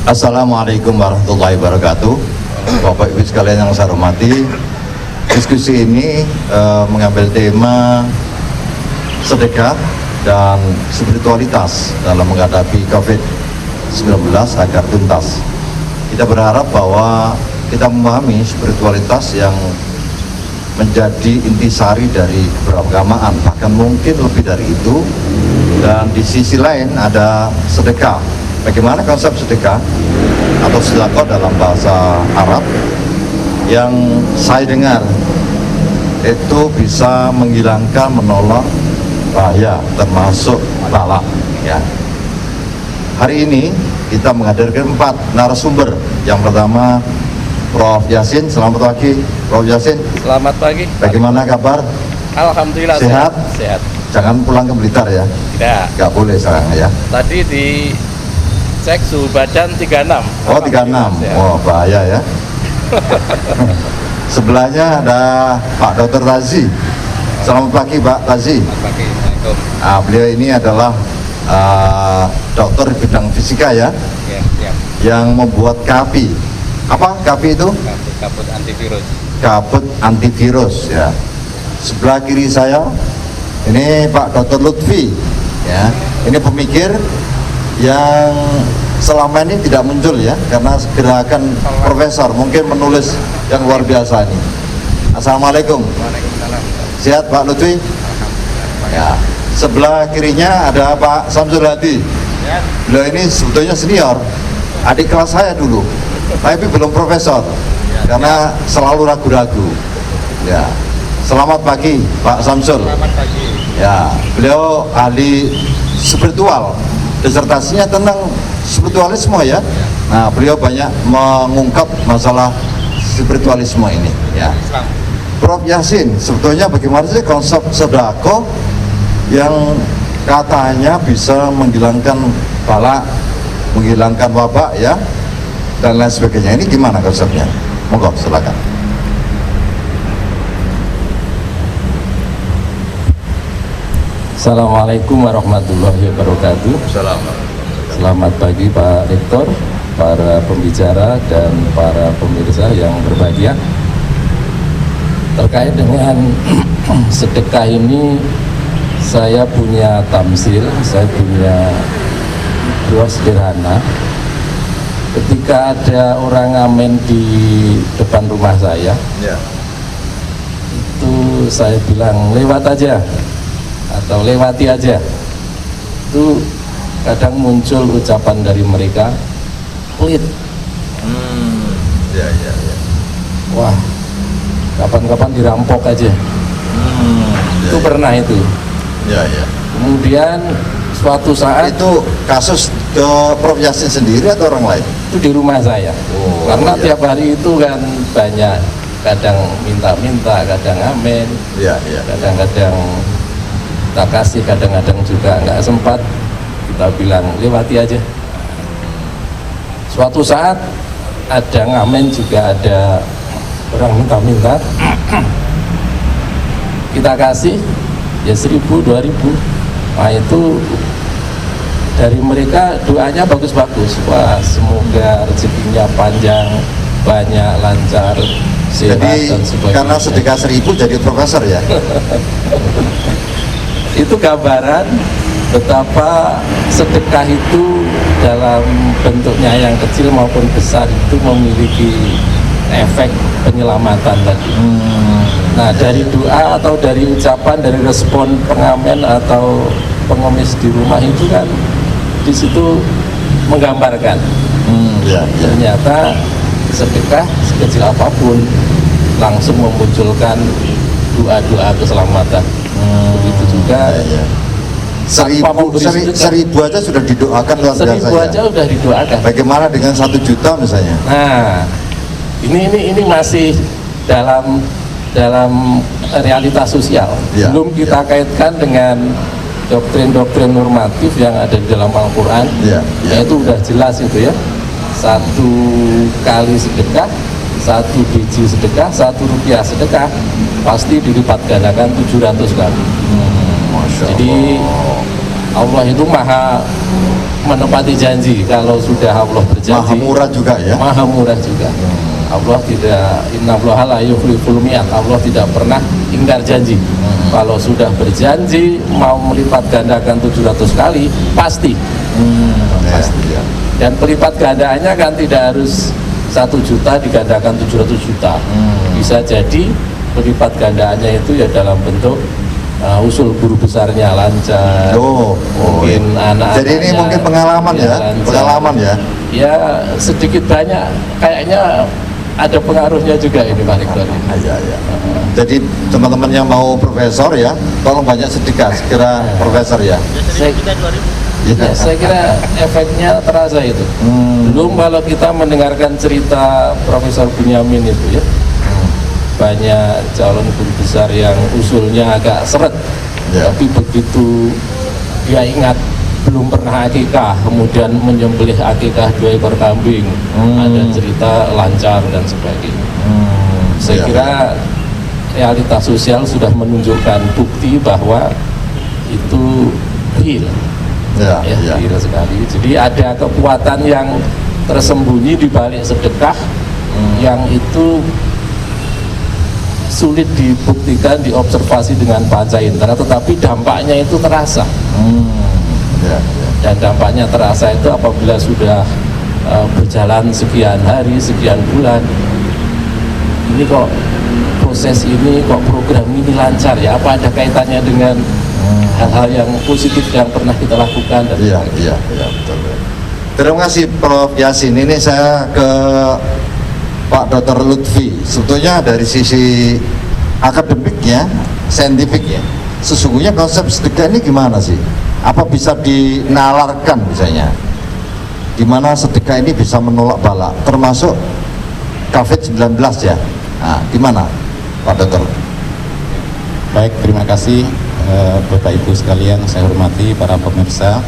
Assalamualaikum warahmatullahi wabarakatuh. Bapak Ibu sekalian yang saya hormati, diskusi ini mengambil tema sedekah dan spiritualitas dalam menghadapi COVID-19 agar tuntas. Kita berharap bahwa kita memahami spiritualitas yang menjadi intisari dari keberagamaan, bahkan mungkin lebih dari itu. Dan di sisi lain ada sedekah. Bagaimana konsep sedekah atau sedekah dalam bahasa Arab yang saya dengar itu bisa menghilangkan, menolong bahaya termasuk bala ya. Hari ini kita menghadirkan 4 narasumber. Yang pertama Prof. Yasin. Selamat pagi Prof. Yasin. Selamat pagi. Bagaimana kabar? Alhamdulillah Sehat? Sehat. Jangan pulang ke Blitar ya. Tidak. Nggak boleh sekarang ya. Tadi di cek suhu badan 36. Oh 36. Oh bahaya ya. Sebelahnya ada Pak Dr. Razi. Selamat pagi Pak Razi. Selamat pagi. Assalamualaikum. Nah, beliau ini adalah dokter bidang fisika ya, Ya, siap. yang membuat KAPI. Apa KAPI itu? Kabut antivirus. Kabut antivirus ya. Sebelah kiri saya ini Pak Dr. Lutfi ya. Ini pemikir yang selama ini tidak muncul ya, karena gerakan profesor mungkin menulis yang luar biasa ini. Assalamualaikum. Waalaikumsalam. Sehat Pak Lutfi? Ya. Sebelah kirinya ada Pak Samsul Hadi. Ya. Beliau ini sebetulnya senior, adik kelas saya dulu, tapi belum profesor karena selalu ragu-ragu. Ya. Selamat pagi Pak Samsul. Selamat pagi. Ya, beliau ahli spiritual, disertasinya tentang spiritualisme ya. Nah, beliau banyak mengungkap masalah spiritualisme ini ya. Islam. Prof. Yasin, sebetulnya bagaimana sih konsep sedekah yang katanya bisa menghilangkan bala, menghilangkan wabak ya, dan lain sebagainya. Ini gimana konsepnya? Monggo silakan. Assalamualaikum warahmatullahi wabarakatuh. Selamat pagi Pak Rektor, para pembicara dan para pemirsa yang berbahagia. Terkait dengan sedekah ini, saya punya tamsil, saya punya doa sederhana. Ketika ada orang ngamen di depan rumah saya, Ya. itu saya bilang lewat aja atau lewati aja. Itu kadang muncul ucapan dari mereka, pelit. Ya, ya, ya. Wah, kapan-kapan dirampok aja. Itu pernah itu. Ya, ya. Kemudian suatu saat Itu kasus ke Prof. Yasin sendiri atau orang lain? itu di rumah saya. Oh, Karena iya. tiap hari itu kan banyak, kadang minta-minta, kadang amin, Ya, ya. kadang-kadang kita kasih, kadang-kadang juga nggak sempat, kita bilang lewati aja. Suatu saat ada ngamen, juga ada orang minta-minta, kita kasih ya 1.000, 2.000. Nah itu dari mereka doanya bagus-bagus. Wah, semoga rezekinya panjang, banyak, lancar, sehat Jadi dan sebagainya. karena sedekah 1.000 jadi profesor ya? Itu gambaran betapa sedekah itu dalam bentuknya yang kecil maupun besar itu memiliki efek penyelamatan tadi. Nah, dari doa atau dari ucapan, dari respon pengamen atau pengemis di rumah itu kan di situ menggambarkan Ya, ya. ternyata sedekah sekecil apapun langsung memunculkan doa-doa keselamatan. Begitu juga Ya, ya. tanpa memberi sedekah. 1.000 aja sudah didoakan luar biasa 1.000 aja ya. udah didoakan. Bagaimana dengan 1 juta misalnya? Nah, ini masih dalam realitas sosial. Ya, Belum kita ya. kaitkan dengan doktrin-doktrin normatif yang ada di dalam Al-Quran. Ya, ya. Itu udah jelas itu ya. 1 kali sedekah, 1 biji sedekah, 1 rupiah sedekah pasti dilipat gandakan 700 kali. Masya Jadi Allah. Allah itu maha menepati janji. Kalau sudah Allah berjanji, Maha murah juga ya. maha murah juga. Allah tidak, innallaha la yukhliful mi'ad. Allah tidak pernah ingkar janji. Kalau sudah berjanji mau melipat gandakan 700 kali, pasti. Pasti ya. Dan pelipat gandaannya kan tidak harus 1 juta digandakan 700 juta. Bisa jadi pelipat gandaannya itu ya dalam bentuk usul guru besarnya lancar. Mungkin anak-anaknya. Jadi ini mungkin pengalaman ya, lancar. pengalaman ya. Ya sedikit banyak kayaknya ada pengaruhnya juga ini Pak Rektor. Iya, iya. Jadi teman-teman yang mau profesor ya, tolong banyak sedekah segera profesor ya. Saya, ya, saya kira efeknya terasa itu. Belum kalau kita mendengarkan cerita Profesor Bunyamin itu ya, banyak calon guru besar yang usulnya agak seret, Ya. tapi begitu dia ingat belum pernah akikah, kemudian menyembelih akikah 2 ekor kambing, ada cerita lancar dan sebagainya. Saya Ya, kira realitas sosial sudah menunjukkan bukti bahwa itu real, ya, ya, ya. real sekali. Jadi ada kekuatan yang tersembunyi di balik sedekah yang itu sulit dibuktikan, diobservasi dengan panca indera, tetapi dampaknya itu terasa. Ya, ya. Dan dampaknya terasa itu apabila sudah berjalan sekian hari, sekian bulan. Ini kok proses ini, kok program ini lancar ya? Apa ada kaitannya dengan hal-hal yang positif yang pernah kita lakukan? Dan Iya, iya, iya, betul. Terima kasih Prof Yasin. Ini saya ke Pak Dr. Lutfi. Sebetulnya dari sisi akademiknya, saintifiknya, sesungguhnya konsep sedekah ini gimana sih? Apa bisa dinalarkan misalnya? Gimana sedekah ini bisa menolak bala, termasuk COVID-19 ya? Nah, gimana Pak Dr.? Baik, terima kasih Bapak Ibu sekalian, saya hormati para pemirsa.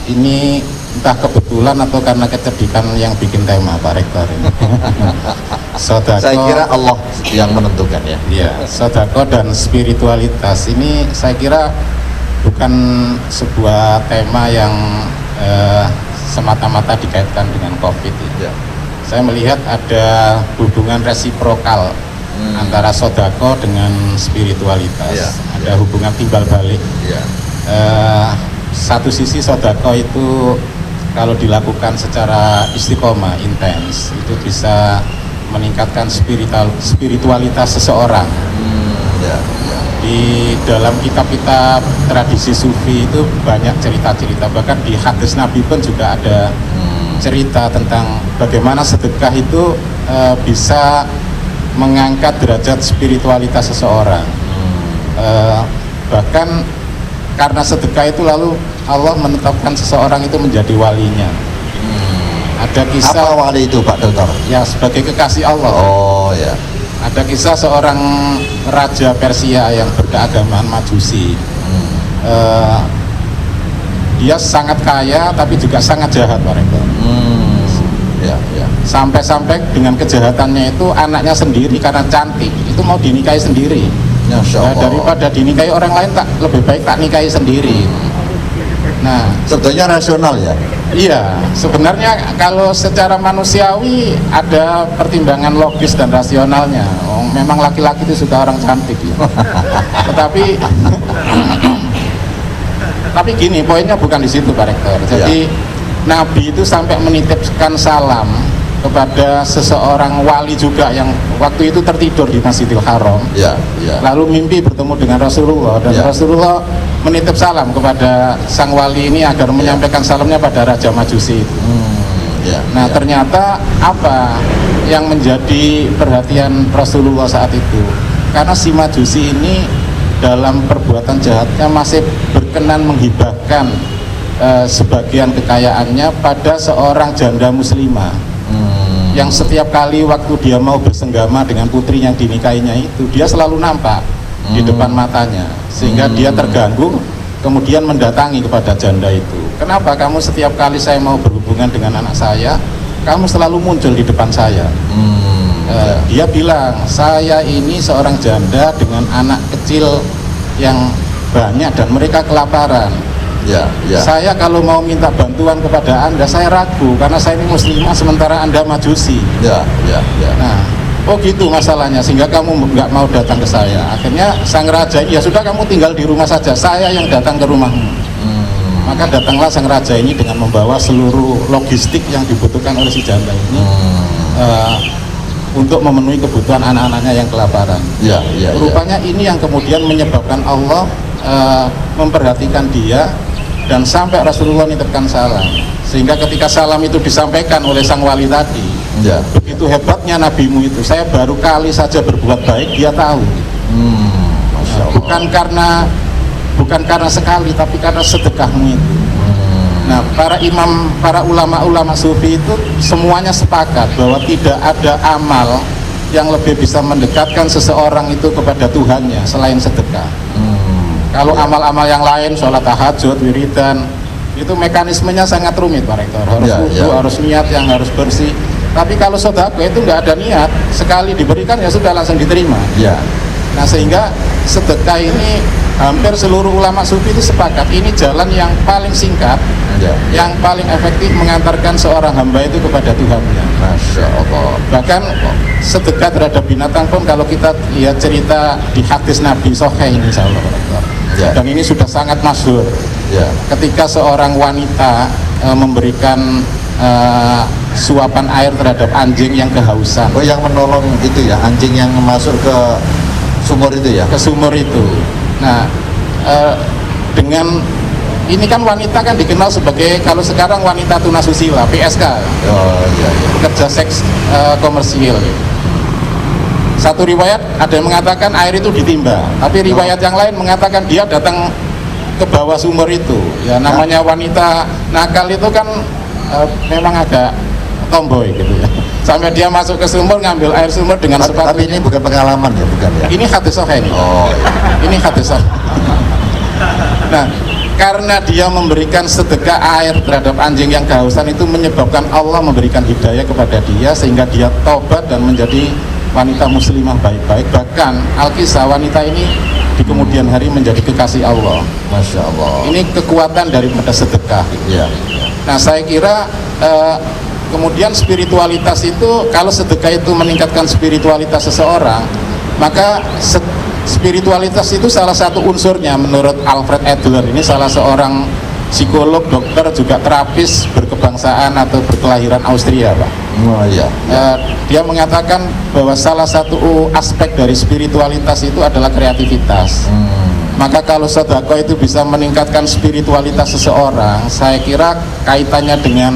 Ini entah kebetulan atau karena kecerdikan yang bikin tema Pak Rektor ini. Sodako, Saya kira Allah yang menentukan ya. ya, sodako dan spiritualitas ini saya kira bukan sebuah tema yang semata-mata dikaitkan dengan COVID ini. Ya. Saya melihat ada hubungan resiprokal antara sodako dengan spiritualitas. Ya, Ada hubungan timbal balik. Ya. Satu sisi sodako itu kalau dilakukan secara istiqomah, intens, itu bisa meningkatkan spiritualitas seseorang. Ya, ya. Di dalam kitab-kitab tradisi sufi itu banyak cerita-cerita, bahkan di hadis Nabi pun juga ada cerita tentang bagaimana sedekah itu bisa mengangkat derajat spiritualitas seseorang. Bahkan karena sedekah itu lalu Allah menetapkan seseorang itu menjadi walinya. Ada kisah Apa wali itu Pak Dr.? ya sebagai kekasih Allah. Oh ya. Ada kisah seorang raja Persia yang berkeagamaan Majusi. Dia sangat kaya tapi juga sangat jahat Pak Rektor. Ya, ya. Sampai-sampai dengan kejahatannya itu anaknya sendiri karena cantik itu mau dinikahi sendiri. Masya Nah, Allah. daripada dinikahi orang lain tak lebih baik tak nikahi sendiri. Nah, Sebetulnya rasional ya. iya, sebenarnya kalau secara manusiawi ada pertimbangan logis dan rasionalnya. Oh, memang laki-laki itu suka orang cantik ya. Tapi gini, poinnya bukan di situ Pak Rektor. Jadi Nabi itu sampai menitipkan salam kepada seseorang wali juga yang waktu itu tertidur di Masjidil Haram. Ya, ya. Lalu mimpi bertemu dengan Rasulullah dan Ya. Rasulullah menitip salam kepada sang wali ini agar menyampaikan salamnya pada Raja Majusi itu. Ya. Nah, ya. ternyata apa yang menjadi perhatian Rasulullah saat itu? Karena si Majusi ini dalam perbuatan jahatnya masih berkenan menghibahkan sebagian kekayaannya pada seorang janda muslimah yang setiap kali waktu dia mau bersenggama dengan putri yang dinikahinya itu dia selalu nampak di depan matanya sehingga dia terganggu kemudian mendatangi kepada janda itu. Kenapa kamu setiap kali saya mau berhubungan dengan anak saya kamu selalu muncul di depan saya? Dia bilang saya ini seorang janda dengan anak kecil yang banyak dan mereka kelaparan. Ya, ya. Saya kalau mau minta bantuan kepada Anda, saya ragu karena saya ini muslimah sementara Anda majusi. Ya, ya, ya. Nah, oh gitu masalahnya, sehingga kamu nggak mau datang ke saya. Akhirnya sang raja ini, ya sudah kamu tinggal di rumah saja, saya yang datang ke rumahmu. Maka datanglah sang raja ini dengan membawa seluruh logistik yang dibutuhkan oleh si janda ini untuk memenuhi kebutuhan anak-anaknya yang kelaparan. Ya, ya, ya. Rupanya ini yang kemudian menyebabkan Allah memperhatikan dia, dan sampai Rasulullah nitipkan salam, sehingga ketika salam itu disampaikan oleh sang wali tadi, Ya. begitu hebatnya nabimu itu, saya baru kali saja berbuat baik, dia tahu. Masya Allah. Bukan karena sekali, tapi karena sedekahmu itu. Nah, para ulama-ulama sufi itu semuanya sepakat bahwa tidak ada amal yang lebih bisa mendekatkan seseorang itu kepada Tuhannya selain sedekah. Kalau amal-amal yang lain, sholat tahajud, wiridan, itu mekanismenya sangat rumit, Pak Rektor. Harus Ya, wudu, ya. harus niat yang harus bersih. Tapi kalau sedekah itu nggak ada niat, sekali diberikan ya sudah langsung diterima. Ya. Nah, sehingga sedekah ini hampir seluruh ulama sufi itu sepakat, ini jalan yang paling singkat, Ya. yang paling efektif mengantarkan seorang hamba itu kepada Tuhannya. Masya Allah. Bahkan sedekah terhadap binatang pun kalau kita lihat cerita di hadis Nabi Sahih ini, insya Allah, Ya. dan ini sudah sangat masyhur. Ya. Ketika seorang wanita memberikan suapan air terhadap anjing yang kehausan Oh, yang menolong itu ya, anjing yang masuk ke sumur itu ya. ke sumur itu. Nah, dengan ini kan wanita kan dikenal sebagai, kalau sekarang wanita tunasusila, PSK, Oh, iya, iya. pekerja seks komersil. Satu riwayat ada yang mengatakan air itu ditimba, tapi riwayat yang lain mengatakan dia datang ke bawah sumur itu. Ya, namanya wanita nakal itu kan memang agak tomboy gitu ya. Sampai dia masuk ke sumur, ngambil air sumur dengan Tapi sepatunya. ini bukan pengalaman ya, bukan ya? Ini hadis sahih ini. Oh, iya. Ini hadis sahih. Nah, karena dia memberikan sedekah air terhadap anjing yang kehausan, itu menyebabkan Allah memberikan hidayah kepada dia sehingga dia tobat dan menjadi wanita muslimah baik-baik. Bahkan Al-Kisah, wanita ini di kemudian hari menjadi kekasih Allah. Masya Allah. Ini kekuatan daripada sedekah. Ya. Nah, saya kira kemudian spiritualitas itu, kalau sedekah itu meningkatkan spiritualitas seseorang, maka spiritualitas itu salah satu unsurnya menurut Alfred Adler. Ini salah seorang psikolog, dokter, juga terapis berkebangsaan atau berkelahiran Austria, Pak. Oh, iya. Dia mengatakan bahwa salah satu aspek dari spiritualitas itu adalah kreativitas. Maka kalau sedekah itu bisa meningkatkan spiritualitas seseorang, saya kira kaitannya dengan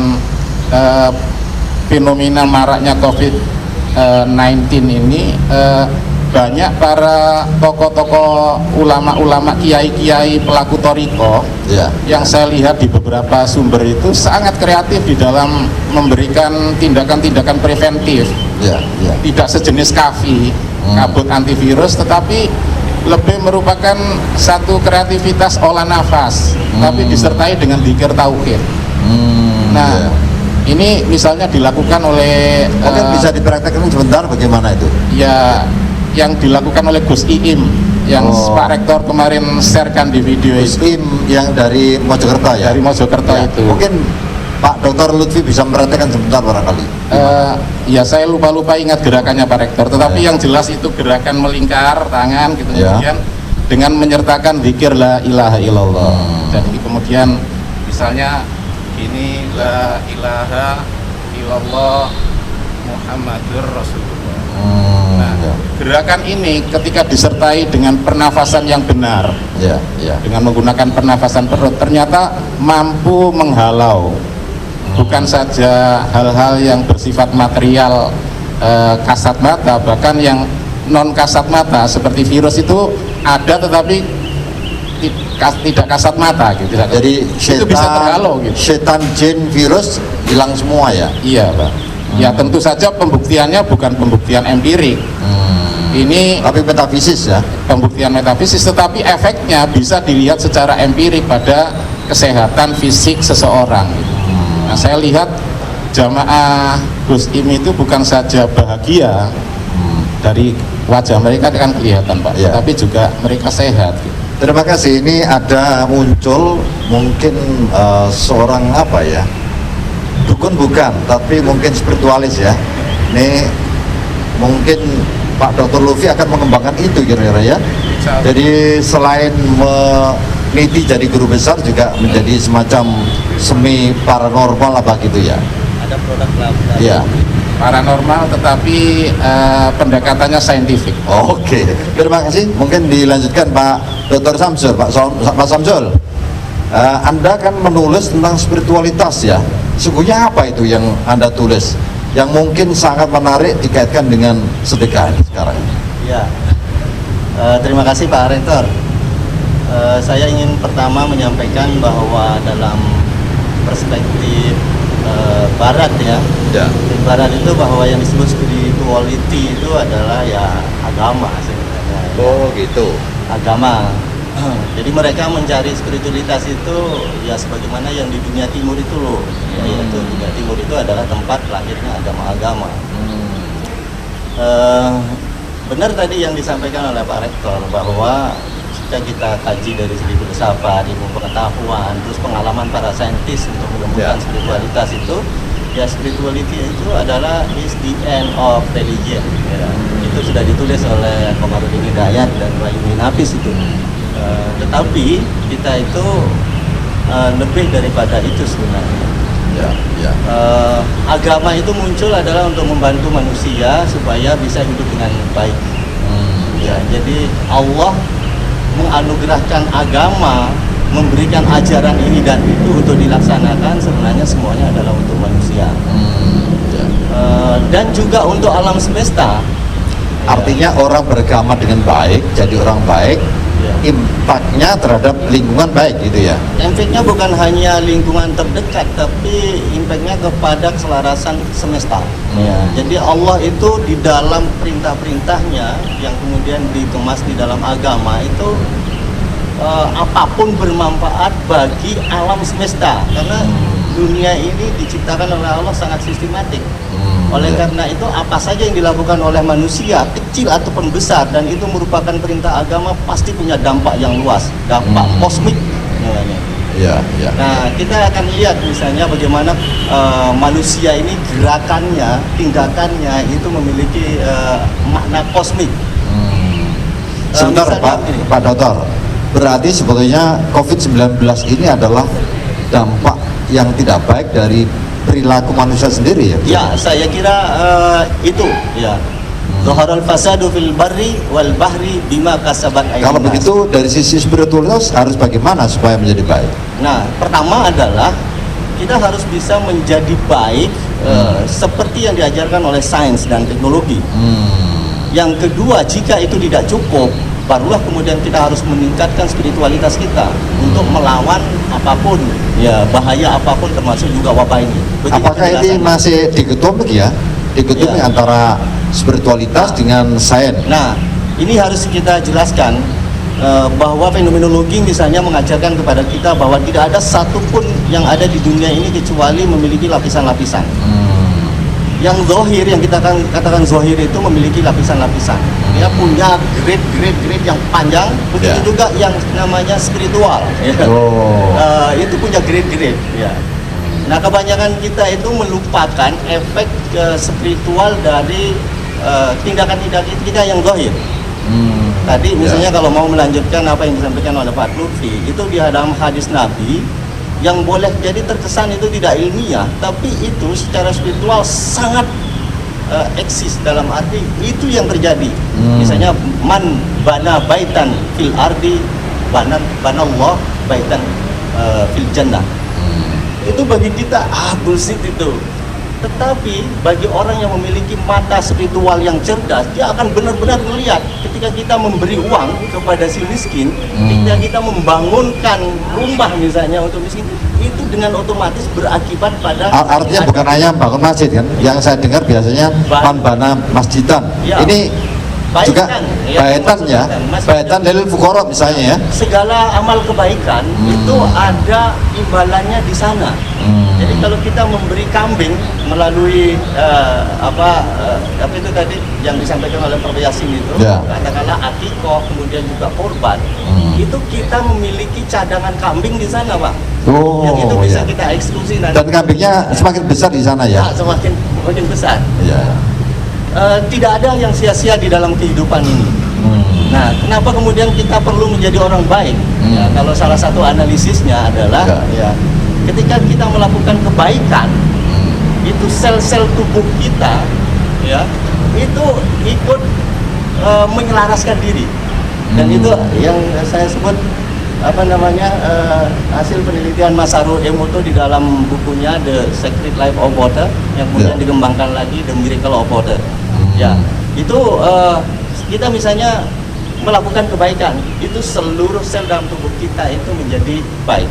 fenomena maraknya COVID-19 ini, banyak para tokoh-tokoh, ulama-ulama, kiai-kiai, pelaku toriko Ya. yang saya lihat di beberapa sumber itu sangat kreatif di dalam memberikan tindakan-tindakan preventif. Ya. Ya. Tidak sejenis kafi, kabut antivirus, tetapi lebih merupakan satu kreativitas olah nafas, tapi disertai dengan dzikir tauhid. Nah, ya. ini misalnya dilakukan oleh Mungkin bisa dipraktekkan sebentar bagaimana itu? ya, yang dilakukan oleh Gus Iim yang Oh. Pak Rektor kemarin sharekan di video itu Muslim yang dari Mojokerto ya? dari Mojokerto Ya. itu. Mungkin Pak Dr. Lutfi bisa mempraktekkan sebentar barangkali. Ya, saya lupa ingat gerakannya Pak Rektor, tetapi yang jelas itu gerakan melingkar tangan gitu, Ya. kemudian dengan menyertakan zikir la ilaha illallah. Dan kemudian misalnya ini la ilaha illallah Muhammadur Rasulullah. Nah, Ya. gerakan ini ketika disertai dengan pernafasan yang benar, Ya. Ya. dengan menggunakan pernafasan perut, ternyata mampu menghalau bukan saja hal-hal yang bersifat material, kasat mata, bahkan yang non kasat mata seperti virus itu ada tetapi tidak kasat mata gitu. Jadi itu bisa terhalau gitu. setan, jin, virus hilang semua ya? Iya, Pak. Ya, tentu saja pembuktiannya bukan pembuktian empirik. Ini Tapi metafisis ya? pembuktian metafisis, tetapi efeknya bisa dilihat secara empirik pada kesehatan fisik seseorang gitu. Nah, saya lihat jamaah Gus Im itu bukan saja bahagia, dari wajah mereka kan kelihatan, Pak, Ya. tapi juga mereka sehat gitu. Terima kasih. Ini ada muncul mungkin seorang apa ya? Dukun bukan, tapi mungkin spiritualis ya. Ini mungkin Pak Dr. Lufi akan mengembangkan itu kira-kira ya. Jadi selain meniti jadi guru besar juga menjadi semacam semi paranormal apa gitu ya. Ada produk lain. Iya. Paranormal tetapi pendekatannya saintifik. Oke, terima kasih. Mungkin dilanjutkan Pak Dr. Samsul, Pak Samsul. Anda kan menulis tentang spiritualitas ya. Sungguhnya apa itu yang Anda tulis? Yang mungkin sangat menarik dikaitkan dengan sedekah sekarang. Ya, terima kasih Pak Rektor. Saya ingin pertama menyampaikan bahwa dalam perspektif Barat ya, Ya. di Barat itu bahwa yang disebut spirituality itu adalah ya agama sebenarnya. Oh gitu. Agama. Jadi mereka mencari spiritualitas itu ya sebagaimana yang di dunia timur itu loh. Yaitu dunia timur itu adalah tempat lahirnya agama-agama. Benar tadi yang disampaikan oleh Pak Rektor bahwa jika kita kaji dari segi filsafat, ilmu pengetahuan, terus pengalaman para saintis untuk menemukan spiritualitas itu, ya spirituality itu adalah is the end of religion. Ya. Itu sudah ditulis oleh Komarudin Hidayat dan Bayu Nafis itu. Tetapi kita itu lebih daripada itu sebenarnya. Ya, ya. Agama itu muncul adalah untuk membantu manusia supaya bisa hidup dengan baik. Ya, jadi Allah menganugerahkan agama, memberikan ajaran ini dan itu untuk dilaksanakan sebenarnya semuanya adalah untuk manusia. Dan juga untuk alam semesta. Artinya orang beragama dengan baik, jadi orang baik, impactnya terhadap lingkungan baik gitu ya. Efeknya bukan hanya lingkungan terdekat, tapi impactnya kepada keselarasan semesta. Ya, jadi Allah itu di dalam perintah-perintahnya yang kemudian dikemas di dalam agama itu apapun bermanfaat bagi alam semesta, karena dunia ini diciptakan oleh Allah sangat sistematik. Oleh karena itu apa saja yang dilakukan oleh manusia kecil ataupun besar dan itu merupakan perintah agama pasti punya dampak yang luas, dampak kosmik namanya. Ya, ya. Nah, kita akan lihat misalnya bagaimana manusia ini gerakannya, tindakannya itu memiliki makna kosmik. Sebentar misalnya Pak Dokter, berarti sebetulnya COVID-19 ini adalah dampak yang tidak baik dari perilaku manusia sendiri ya? Ya, saya kira itu ya. Zaharal fasadu fil barri wal bahri bima kasabat aydin Kalau nas. begitu dari sisi spiritualitas harus bagaimana supaya menjadi baik? Nah, pertama adalah kita harus bisa menjadi baik seperti yang diajarkan oleh sains dan teknologi. Yang kedua, jika itu tidak cukup, barulah kemudian kita harus meningkatkan spiritualitas kita untuk melawan apapun, ya bahaya apapun termasuk juga wabah ini. Begitu Apakah ini penjelasan. masih dikotomi ya? Dikotomi Ya. antara spiritualitas dengan sains. Nah, ini harus kita jelaskan bahwa fenomenologi misalnya mengajarkan kepada kita bahwa tidak ada satupun yang ada di dunia ini kecuali memiliki lapisan-lapisan. Yang zohir, yang kita katakan zohir itu memiliki lapisan-lapisan. Dia punya grade yang panjang, begitu Ya. juga yang namanya spiritual. Ya. Itu punya grade. Ya. Nah, kebanyakan kita itu melupakan efek spiritual dari tindakan-tindakan kita yang zohir. Tadi misalnya kalau mau melanjutkan apa yang disampaikan oleh Pak Lutfi, itu di dalam hadis Nabi yang boleh jadi terkesan itu tidak ilmiah, tapi itu secara spiritual sangat eksis, dalam arti itu yang terjadi. Misalnya man bana baitan fil ardi banallah baitan fil jannah. Itu bagi kita bullshit itu. Tetapi bagi orang yang memiliki mata spiritual yang cerdas, dia akan benar-benar melihat ketika kita memberi uang kepada si miskin, ketika kita membangunkan rumah misalnya untuk miskin, itu dengan otomatis berakibat pada Artinya bukan hanya bangun masjid kan? Yang saya dengar biasanya man bana masjidan. Ya. Ini juga baitan ya, baitan dalil fuqara misalnya ya. segala amal kebaikan itu ada imbalannya di sana. Jadi kalau kita memberi kambing melalui apa itu tadi yang disampaikan oleh Prof. Yasin itu, Ya. katakanlah akikoh, kemudian juga korban, itu kita memiliki cadangan kambing di sana, Pak. Oh, Yang itu bisa ya. kita eksekusi nanti. Dan kambingnya semakin besar di sana ya. Nah, semakin besar. Iya. Tidak ada yang sia-sia di dalam kehidupan ini. Nah, kenapa kemudian kita perlu menjadi orang baik? Ya, kalau salah satu analisisnya adalah ya, ketika kita melakukan kebaikan, itu sel-sel tubuh kita ya itu ikut menyelaraskan diri. Dan itu yang saya sebut hasil penelitian Masaru Emoto di dalam bukunya The Sacred Life of Water yang kemudian dikembangkan lagi The Miracle of Water. Ya, itu kita misalnya melakukan kebaikan, itu seluruh sel dalam tubuh kita itu menjadi baik.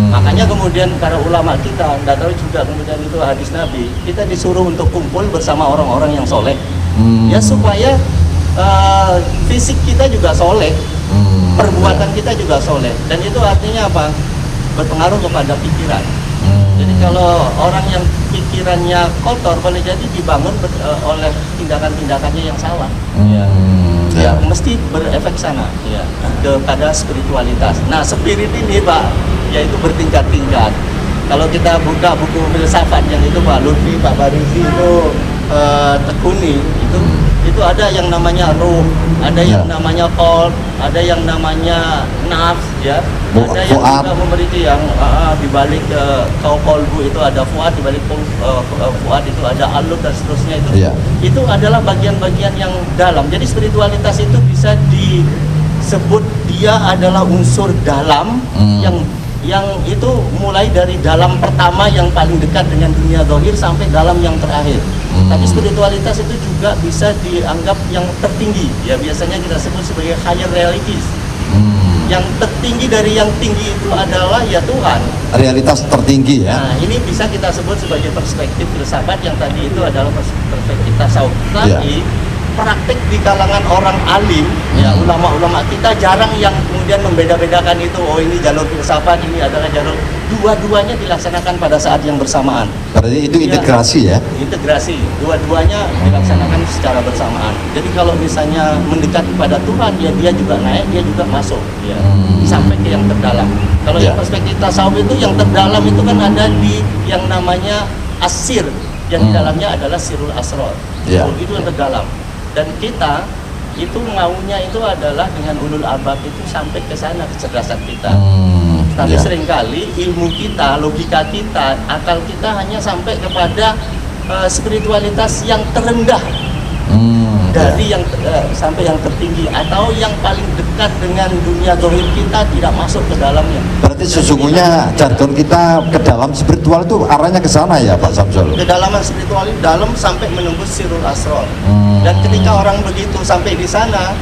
Makanya kemudian para ulama kita, nggak tahu juga kemudian itu hadis Nabi, kita disuruh untuk kumpul bersama orang-orang yang soleh, ya supaya fisik kita juga soleh, perbuatan kita juga soleh, dan itu artinya apa? Berpengaruh kepada pikiran. Jadi kalau orang yang pikirannya kotor, boleh jadi dibangun oleh tindakan-tindakannya yang salah. Ya, mesti berefek sana ya, kepada spiritualitas. Nah, spirit ini Pak, yaitu bertingkat-tingkat. Kalau kita buka buku filsafat yang itu Pak Lutfi, Pak Barizi itu tekuni, itu ada yang namanya ruh, ada yang namanya qalb, ada yang namanya nafs ya, ada yang juga memiliki yang dibalik qalbu itu ada fuad, dibalik fuad itu ada alut dan seterusnya itu. Itu adalah bagian-bagian yang dalam. Jadi spiritualitas itu bisa disebut dia adalah unsur dalam yang itu mulai dari dalam pertama yang paling dekat dengan dunia zahir sampai dalam yang terakhir. Tapi spiritualitas itu juga bisa dianggap yang tertinggi. Ya biasanya kita sebut sebagai higher realities. Yang tertinggi dari yang tinggi itu adalah ya Tuhan. Realitas tertinggi ya. Nah, ini bisa kita sebut sebagai perspektif filsafat yang tadi itu adalah perspektif tasawuf. Tapi praktik di kalangan orang alim, ya ulama-ulama kita jarang yang kemudian membeda-bedakan itu. Oh ini jalur filsafat, ini adalah jalur. Dua-duanya dilaksanakan pada saat yang bersamaan. Berarti itu integrasi ya? Integrasi, dua-duanya dilaksanakan secara bersamaan. Jadi kalau misalnya mendekat kepada Tuhan, ya dia juga naik, dia juga masuk, ya sampai ke yang terdalam. Kalau yang perspektif tasawuf itu yang terdalam itu kan ada di yang namanya asir, yang di dalamnya adalah sirul asror. Itu yang terdalam. Dan kita itu maunya itu adalah dengan ulul albab itu sampai ke sana kecerdasan kita. Tapi seringkali ilmu kita, logika kita, akal kita hanya sampai kepada spiritualitas yang terendah dari yang sampai yang tertinggi atau yang paling dekat dengan dunia zahir kita tidak masuk ke dalamnya. Berarti sesungguhnya jargon kita ke dalam spiritual itu arahnya ke sana ya Pak Samsul? Kedalaman spiritual itu dalam sampai menembus sirul asror. Dan ketika orang begitu sampai di sana,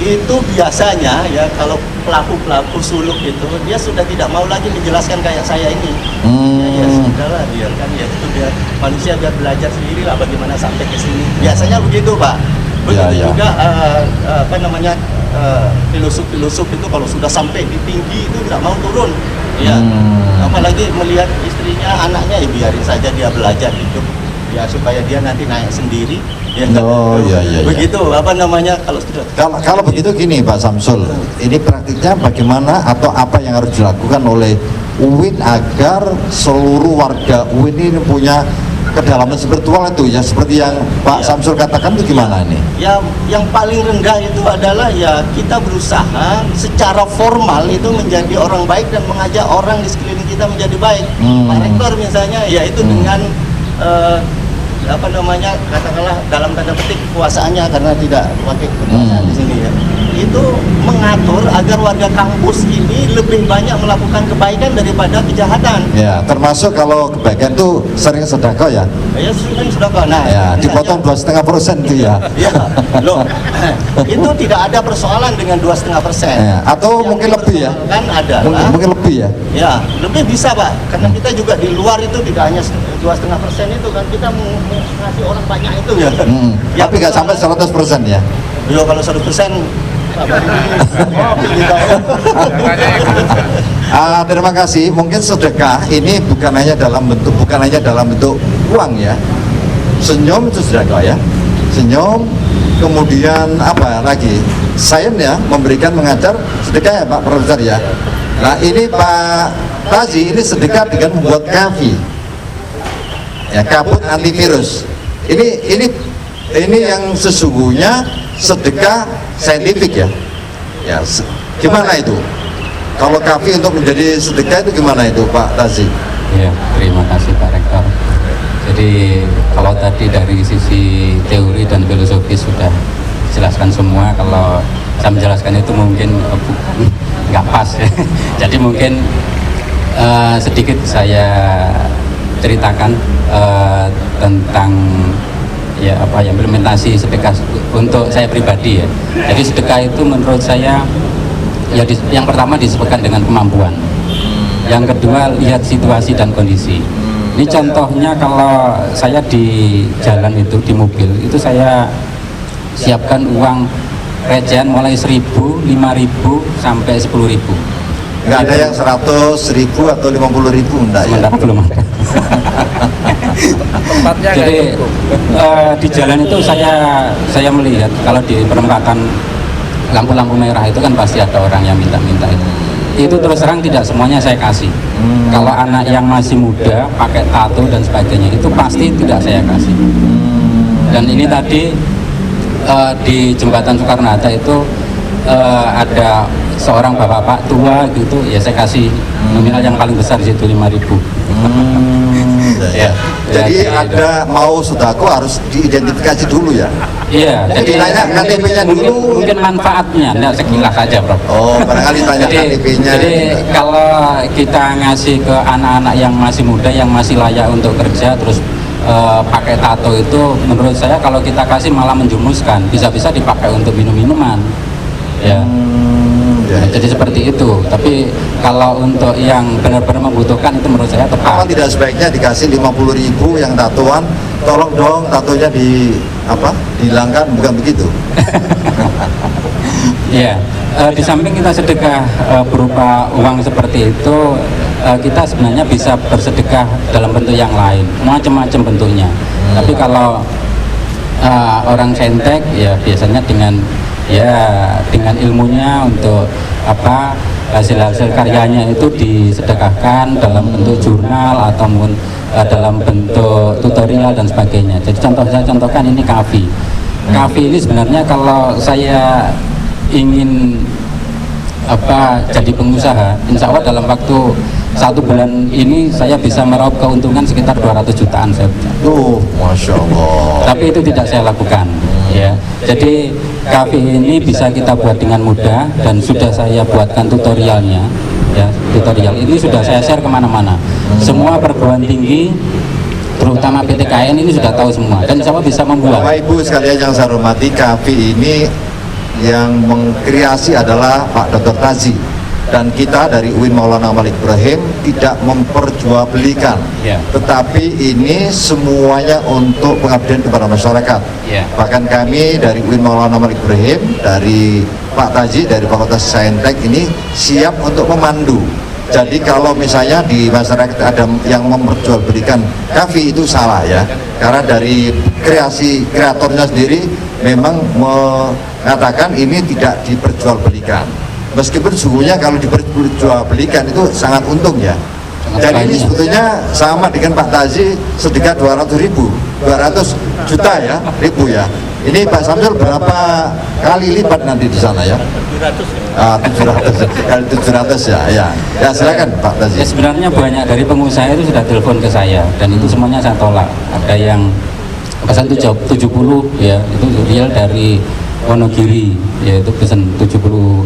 itu biasanya ya kalau pelaku-pelaku suluk itu dia sudah tidak mau lagi menjelaskan kayak saya ini. Ya sudahlah biarkan ya itu biar manusia biar belajar sendiri lah bagaimana sampai ke sini. Biasanya begitu Pak. Begitu juga filosof itu kalau sudah sampai di tinggi itu tidak mau turun. Ya. Apalagi melihat istrinya, anaknya ya biarin saja dia belajar hidup. Ya supaya dia nanti naik sendiri. Ya, begitu kalau begitu gini Pak Samsul, ini praktiknya bagaimana atau apa yang harus dilakukan oleh UIN agar seluruh warga UIN ini punya kedalaman spiritual itu ya seperti yang Pak Samsul katakan itu gimana ini? Ya yang paling rendah itu adalah ya kita berusaha secara formal itu menjadi orang baik dan mengajak orang di sekeliling kita menjadi baik. Pak Rektor misalnya ya itu dengan katakanlah dalam tanda petik kekuasaannya karena tidak pakai kekuasaan di sini ya, itu mengatur agar warga kampus ini lebih banyak melakukan kebaikan daripada kejahatan. Ya, termasuk kalau kebaikan itu sering sedekah ya. Ya sering sedekah. Nah, ya, dipotong 2,5% itu ya. Ya, loh, itu tidak ada persoalan dengan 2,5%. Ya, atau yang mungkin lebih ya? Kan ada. Mungkin lebih ya? Ya, lebih bisa Pak, karena kita juga di luar itu tidak hanya 2,5% itu kan kita ngasih orang banyak itu ya. Ya tapi nggak sampai 100% ya? Ya kalau 100% Terima kasih. Mungkin sedekah ini bukan hanya dalam bentuk uang ya. Senyum itu sedekah ya. Senyum, kemudian apa lagi? Sains ya, mengajar sedekah ya Pak Profesor ya. Nah ini Pak Tazi ini sedekah dengan membuat kafi, ya kabut antivirus. Ini yang sesungguhnya sedekah saintifik ya. Ya, gimana itu? Kalau kafi untuk menjadi sedekah itu gimana itu Pak Tazi? Ya, terima kasih Pak Rektor. Jadi kalau tadi dari sisi teori dan filosofi sudah dijelaskan semua, kalau saya menjelaskan itu mungkin nggak pas ya. Jadi mungkin sedikit saya ceritakan tentang ya implementasi sedekah untuk saya pribadi ya. Jadi sedekah itu menurut saya ya yang pertama disebutkan dengan kemampuan. Yang kedua lihat situasi dan kondisi. Ini contohnya kalau saya di jalan itu di mobil itu saya siapkan uang recehan mulai 1.000, 5.000 sampai 10.000. Nggak ada yang 100.000 atau 50.000 enggak ya? Sementara belum ada. Tempatnya nggak Jadi cukup. di jalan itu saya melihat kalau di perempatan lampu-lampu merah itu kan pasti ada orang yang minta-minta itu. Itu terus terang tidak semuanya saya kasih. Kalau anak yang masih muda pakai tato dan sebagainya itu pasti tidak saya kasih. Dan ini tadi di jembatan Soekarno-Hatta itu ada seorang bapak-bapak tua gitu ya, saya kasih nominal yang paling besar di situ 5.000. Ya. Jadi ada mau sodako harus diidentifikasi dulu ya. Iya, Jadi tanya KTP-nya dulu. mungkin manfaatnya, enggak sekilas saja, Bro. Oh, barangkali tanya Jadi KTP-nya. kalau kita ngasih ke anak-anak yang masih muda, yang masih layak untuk kerja, terus pakai tato itu, menurut saya kalau kita kasih malah menjumuskan, bisa-bisa dipakai untuk minum-minuman. Ya. Ya, Jadi seperti itu. Tapi kalau untuk yang benar-benar membutuhkan itu menurut saya Apa tepat. tidak sebaiknya dikasih 50.000 yang tatoan, tolong dong tatonya dihilangkan, bukan begitu? Ya, di samping kita sedekah berupa uang seperti itu, kita sebenarnya bisa bersedekah dalam bentuk yang lain, macam-macam bentuknya. Tapi kalau orang saintek ya biasanya dengan ilmunya untuk hasil-hasil karyanya itu disedekahkan dalam bentuk jurnal ataupun dalam bentuk tutorial dan sebagainya. Jadi saya contohkan ini kafi. Kafi ini sebenarnya kalau saya ingin jadi pengusaha, insya Allah dalam waktu 1 bulan ini saya bisa meraup keuntungan sekitar 200 jutaan saya. Masya Allah. Tapi itu tidak saya lakukan ya. Jadi kafe ini bisa kita buat dengan mudah dan sudah saya buatkan tutorialnya ya. Tutorial ini sudah saya share kemana-mana. Semua perguruan tinggi terutama PTKN ini sudah tahu semua dan sama bisa membuat. Bapak Ibu sekalian yang saya hormati, kafe ini yang mengkreasi adalah Pak Dr. Tazi, dan kita dari UIN Maulana Malik Ibrahim tidak memperjualbelikan, Ya. tetapi ini semuanya untuk pengabdian kepada masyarakat. Ya. Bahkan kami dari UIN Maulana Malik Ibrahim, dari Pak Tazi dari Fakultas Saintek ini siap untuk memandu. Jadi kalau misalnya di masyarakat ada yang memperjualbelikan kafe itu salah ya, karena dari kreatornya sendiri memang mengatakan ini tidak diperjualbelikan. Meskipun sesungguhnya kalau diperjualbelikan itu sangat untung ya. Jadi ini sebetulnya sama dengan Pak Tazi sedekah 200 juta ya, ribu ya. Ini Pak Samsul berapa kali lipat nanti di sana ya? 700 kali 700 ya. Ya silakan Pak Tazi. Ya, sebenarnya banyak dari pengusaha itu sudah telepon ke saya dan itu semuanya saya tolak. Ada yang pesan 70 ya, itu real dari Wonogiri, yaitu pesan 70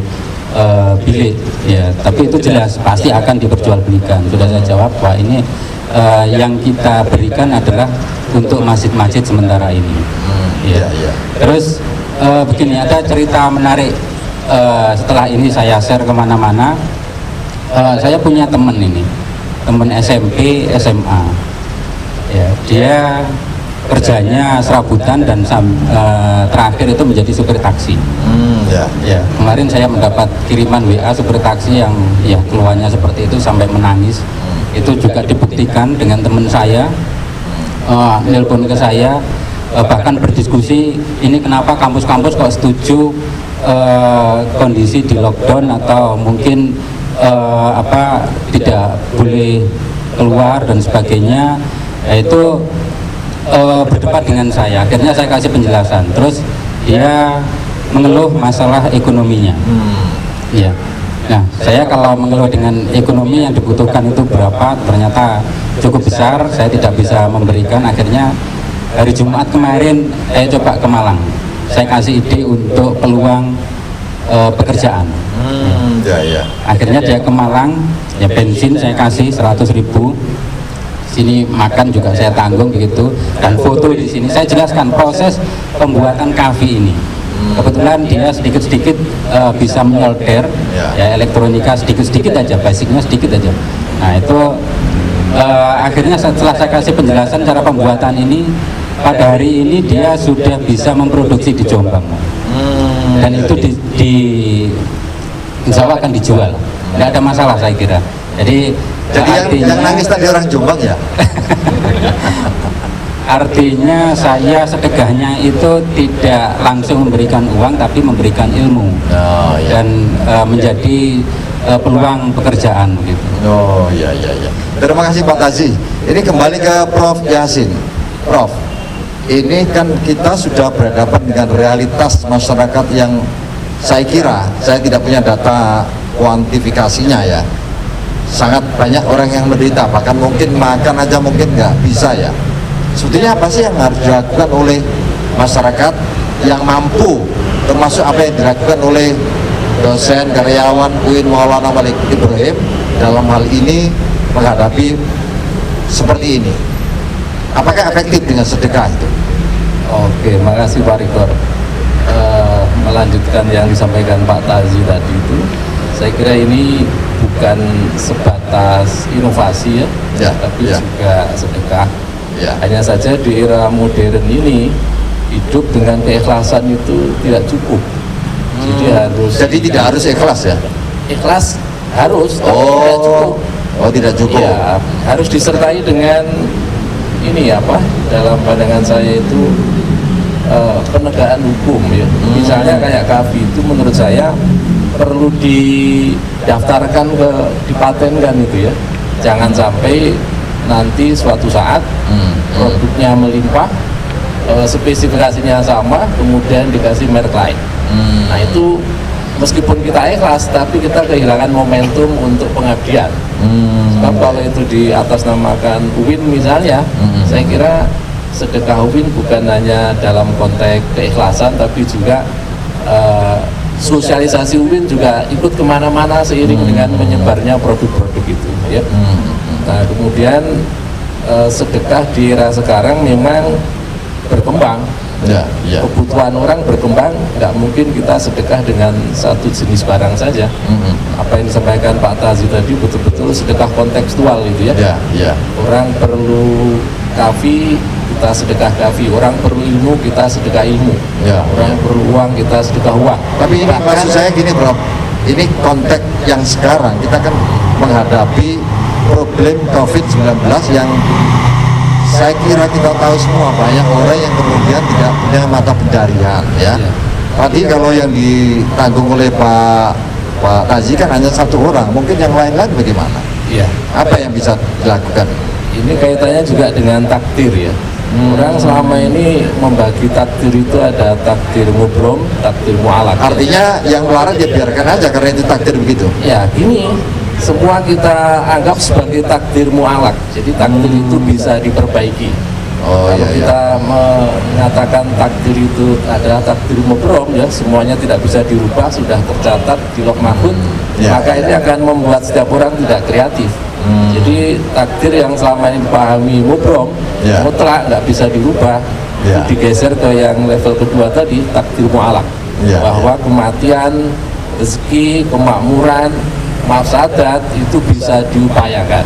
bilik ya, tapi itu jelas pasti akan diperjualbelikan. Sudah saya jawab bahwa ini yang kita berikan adalah untuk masjid-masjid sementara ini. Ya. Terus begini, ada cerita menarik setelah ini saya share kemana-mana. Saya punya teman SMP SMA ya, dia kerjanya serabutan dan terakhir itu menjadi supir taksi. Ya. Kemarin saya mendapat kiriman WA supir taksi yang ya keluhannya seperti itu sampai menangis. Itu juga dibuktikan dengan teman saya, nelpon ke saya, bahkan berdiskusi ini kenapa kampus-kampus kok setuju kondisi di lockdown atau mungkin tidak boleh keluar dan sebagainya. Itu berdebat dengan saya. Akhirnya saya kasih penjelasan. Terus dia mengeluh masalah ekonominya. Iya. Nah, saya kalau mengeluh dengan ekonomi yang dibutuhkan itu berapa, ternyata cukup besar, saya tidak bisa memberikan. Akhirnya hari Jumat kemarin saya coba ke Malang. Saya kasih ide untuk peluang pekerjaan. Ya. Akhirnya dia ke Malang, ya bensin saya kasih 100.000. Sini makan juga saya tanggung begitu, dan foto di sini saya jelaskan proses pembuatan kafe ini. Kebetulan dia sedikit-sedikit bisa menyolder, ya elektronika sedikit-sedikit aja, basicnya sedikit aja. Nah itu akhirnya setelah saya kasih penjelasan cara pembuatan ini, pada hari ini dia sudah bisa memproduksi di Jombang, dan itu insya Allah akan dijual, tidak ada masalah saya kira. Jadi yang nangis tadi orang Jombang ya? Artinya saya sedekahnya itu tidak langsung memberikan uang tapi memberikan ilmu dan menjadi peluang pekerjaan gitu. Oh iya. Terima kasih Pak Tazi. Ini kembali ke Prof Yasin. Prof, ini kan kita sudah berhadapan dengan realitas masyarakat yang saya kira, saya tidak punya data kuantifikasinya ya, sangat banyak orang yang menderita, bahkan mungkin makan aja mungkin nggak bisa ya. Sebetulnya apa sih yang harus dilakukan oleh masyarakat yang mampu, termasuk apa yang dilakukan oleh dosen, karyawan UIN Maulana Malik Ibrahim dalam hal ini menghadapi seperti ini? Apakah efektif dengan sedekah itu? Oke, makasih Pak Rektor. Melanjutkan yang disampaikan Pak Tazi tadi itu, saya kira ini bukan sebatas inovasi ya, tapi juga sedekah. Hanya saja di era modern ini hidup dengan keikhlasan itu tidak cukup. Jadi tidak harus ikhlas ya? Ikhlas harus, tapi tidak cukup. Tidak cukup. Ya, harus disertai dengan ini dalam pandangan saya itu penegakan hukum ya. Misalnya kayak kafi itu menurut saya perlu didaftarkan dipatenkan itu ya. Jangan sampai nanti suatu saat produknya melimpah, spesifikasinya sama, kemudian dikasih merek lain. Nah itu meskipun kita ikhlas, tapi kita kehilangan momentum untuk pengabdian. Sebab kalau itu diatasnamakan UIN misalnya, saya kira sedekah UIN bukan hanya dalam konteks keikhlasan, tapi juga sosialisasi UIN juga ikut kemana-mana seiring dengan menyebarnya produk-produk itu ya. Nah kemudian sedekah di era sekarang memang berkembang. Kebutuhan orang berkembang, nggak mungkin kita sedekah dengan satu jenis barang saja. Apa yang disampaikan Pak Tazi tadi betul-betul sedekah kontekstual itu ya. Orang perlu kafi, kita sedekah kafi. Orang perlu ilmu, kita sedekah ilmu. Orang perlu uang, kita sedekah uang. Tapi ini maksud saya gini Bro, ini konteks yang sekarang kita kan menghadapi problem COVID-19 yang saya kira kita tahu semua, banyak orang yang kemudian tidak punya mata pencarian ya. Tadi kalau yang ditanggung oleh Pak Tazi kan hanya satu orang, mungkin yang lain-lain bagaimana? Apa yang bisa dilakukan? Ini kaitannya juga dengan takdir ya. Orang selama ini membagi takdir itu ada takdir mubrom, takdir mu'alak. Artinya yang melarang dia biarkan aja karena itu takdir begitu. Ya gini, semua kita anggap sebagai takdir mu'alak. Jadi takdir itu bisa diperbaiki. Kalau kita mengatakan takdir itu adalah takdir mubrom ya, semuanya tidak bisa dirubah, sudah tercatat di Lauh Mahfuz, maka ini akan membuat setiap orang tidak kreatif. Jadi takdir yang selama ini dipahami mubrom, mutlak nggak bisa dirubah, itu digeser ke yang level kedua tadi, takdir mu'alak, bahwa kematian, rezeki, kemakmuran, mafsadat itu bisa diupayakan.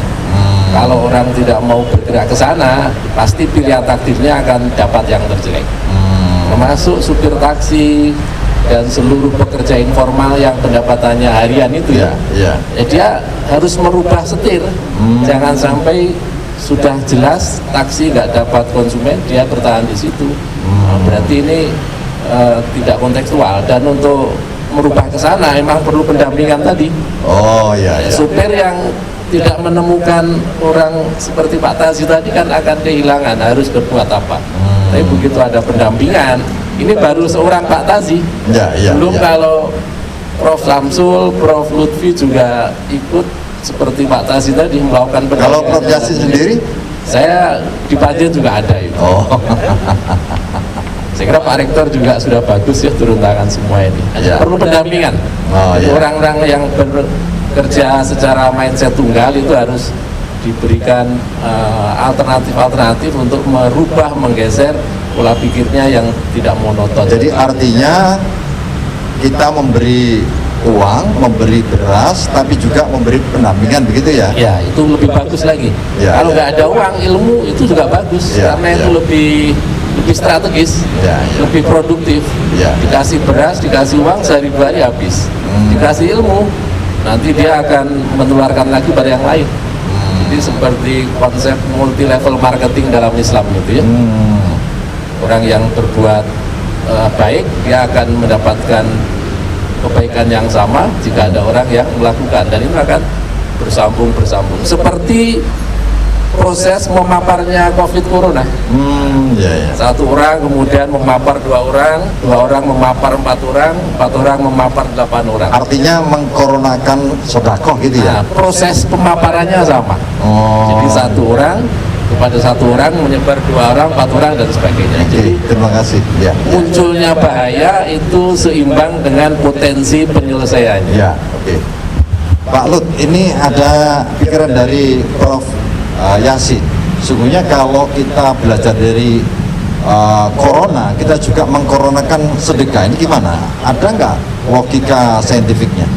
Kalau orang tidak mau bergerak ke sana, pasti pilihan takdirnya akan dapat yang terjelek. Termasuk supir taksi dan seluruh pekerja informal yang pendapatannya harian itu ya. Dia harus merubah setir. Jangan sampai sudah jelas taksi nggak dapat konsumen, dia bertahan di situ. Berarti ini tidak kontekstual, dan untuk merubah ke sana memang perlu pendampingan tadi. Supir yang tidak menemukan orang seperti Pak Tazi tadi kan akan kehilangan, harus berbuat apa. Tapi begitu ada pendampingan, ini baru seorang Pak Tazi. Belum kalau Prof Samsul, Prof Lutfi juga ikut seperti Pak Tazi tadi melakukan pendampingan. Kalau Prof Yasin sendiri? Saya di Pajak juga ada itu. Saya kira Pak Rektor juga sudah bagus ya turun tangan semua ini. Perlu pendampingan. Orang-orang yang bekerja secara mindset tunggal itu harus diberikan alternatif-alternatif untuk merubah, menggeser pola pikirnya yang tidak monoton. Jadi artinya kita memberi uang, memberi beras, tapi juga memberi pendampingan, begitu ya? Ya, itu lebih bagus lagi. Kalau nggak ada uang, ilmu itu juga bagus, karena itu lebih strategis, lebih produktif. Dikasih beras, dikasih uang, sehari dua hari habis. Dikasih ilmu, nanti dia akan menularkan lagi pada yang lain. Jadi seperti konsep multi level marketing dalam Islam itu ya. Orang yang berbuat baik, dia akan mendapatkan kebaikan yang sama jika ada orang yang melakukan, dan itu akan bersambung. Seperti proses memaparnya COVID Corona. Satu orang kemudian memapar dua orang memapar empat orang memapar 8 orang. Artinya mengkoronakan sedekah gitu ya? Proses pemaparannya sama. Jadi satu orang kepada satu orang menyebar 2 orang, 4 orang dan sebagainya. Jadi terima kasih. Munculnya bahaya itu seimbang dengan potensi penyelesaiannya. Pak Lut, ini ada pikiran dari Prof Yasin. Sungguhnya kalau kita belajar dari corona, kita juga mengkoronakan sedekah. Ini gimana? Ada nggak logika saintifiknya?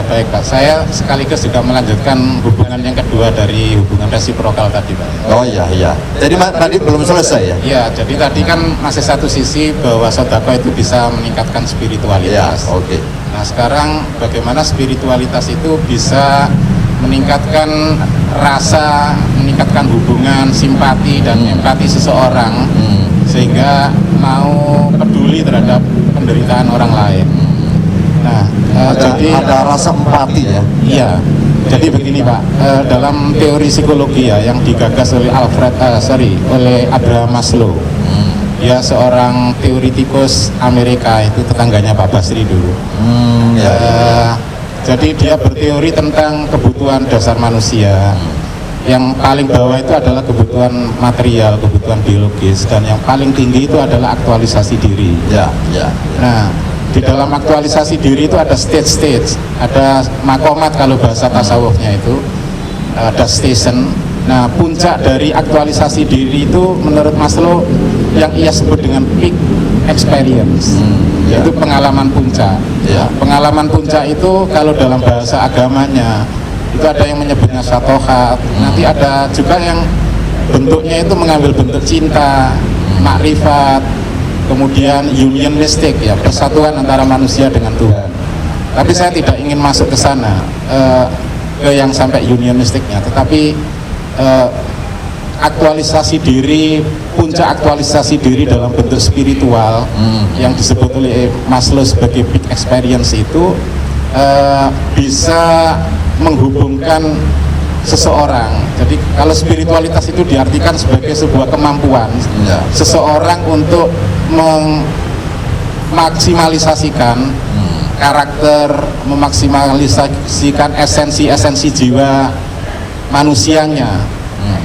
Baik Pak, saya sekaligus juga melanjutkan hubungan yang kedua dari hubungan resiprokal tadi Pak. Jadi tadi belum selesai ya? Iya, jadi tadi kan masih satu sisi bahwa sedekah itu bisa meningkatkan spiritualitas. Nah sekarang bagaimana spiritualitas itu bisa meningkatkan rasa, meningkatkan hubungan, simpati dan empati seseorang sehingga mau peduli terhadap penderitaan orang lain. Nah, jadi ada rasa empati ya? Iya. Jadi begini Pak, dalam teori psikologi ya yang digagas oleh oleh Abraham Maslow. Dia seorang teoritikus Amerika, itu tetangganya Pak Basri dulu. Jadi dia berteori tentang kebutuhan dasar manusia. Yang paling bawah itu adalah kebutuhan material, kebutuhan biologis, dan yang paling tinggi itu adalah aktualisasi diri. Nah, di dalam aktualisasi diri itu ada stage-stage, ada makomat kalau bahasa tasawufnya itu, ada station. Nah, puncak dari aktualisasi diri itu menurut Maslow yang ia sebut dengan peak experience, yaitu pengalaman puncak. Pengalaman puncak itu kalau dalam bahasa agamanya itu ada yang menyebutnya syatohat, nanti ada juga yang bentuknya itu mengambil bentuk cinta, makrifat, kemudian unionistik ya, persatuan antara manusia dengan Tuhan. Tapi saya tidak ingin masuk ke sana, ke yang sampai unionistiknya, tetapi aktualisasi diri, puncak aktualisasi diri dalam bentuk spiritual yang disebut oleh Maslow sebagai peak experience itu bisa menghubungkan seseorang. Jadi kalau spiritualitas itu diartikan sebagai sebuah kemampuan seseorang untuk memaksimalisasikan karakter, memaksimalisasikan esensi jiwa manusianya.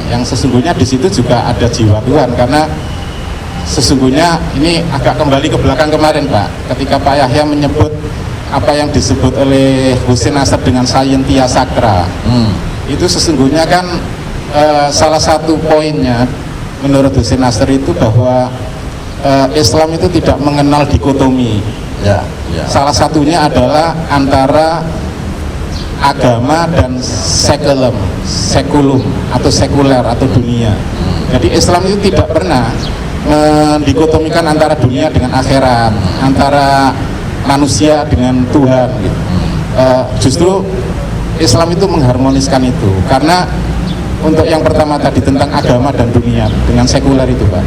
Yang sesungguhnya di situ juga ada jiwa Tuhan, karena sesungguhnya ini agak kembali ke belakang kemarin Pak, ketika Pak Yahya menyebut apa yang disebut oleh Husin Nasr dengan Scientia Sacra. Itu sesungguhnya kan salah satu poinnya menurut Husin Nasr itu bahwa Islam itu tidak mengenal dikotomi. Salah satunya adalah antara agama dan sekulum atau sekuler atau dunia. Jadi Islam itu tidak pernah mendikotomikan antara dunia dengan akhirat, antara manusia dengan Tuhan gitu. Justru Islam itu mengharmoniskan itu, karena untuk yang pertama tadi tentang agama dan dunia dengan sekuler itu Pak,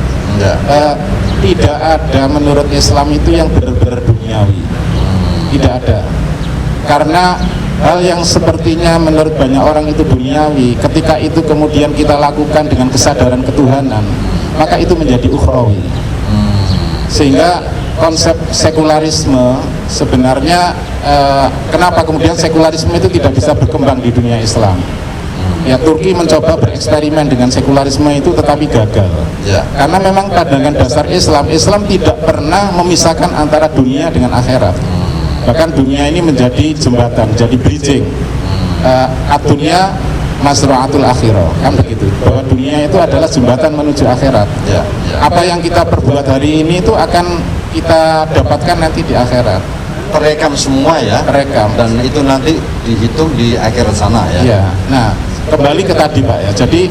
tidak ada menurut Islam itu yang benar-benar duniawi, tidak ada. Karena hal yang sepertinya menurut banyak orang itu duniawi, ketika itu kemudian kita lakukan dengan kesadaran ketuhanan, maka itu menjadi ukhrawi. Sehingga konsep sekularisme sebenarnya kenapa kemudian sekularisme itu tidak bisa berkembang di dunia Islam? Ya, Turki mencoba bereksperimen dengan sekularisme itu tetapi gagal. Karena memang pandangan dasar Islam tidak pernah memisahkan antara dunia dengan akhirat. Bahkan dunia ini menjadi jembatan, jadi bridging. Ad-dunya masru'atul akhirah, kan begitu, bahwa dunia itu adalah jembatan menuju akhirat. Apa yang kita perbuat hari ini itu akan kita dapatkan nanti di akhirat. Terekam semua ya, Terekam. dan itu nanti dihitung di akhirat sana ya. Ya, nah kembali ke tadi Pak ya, jadi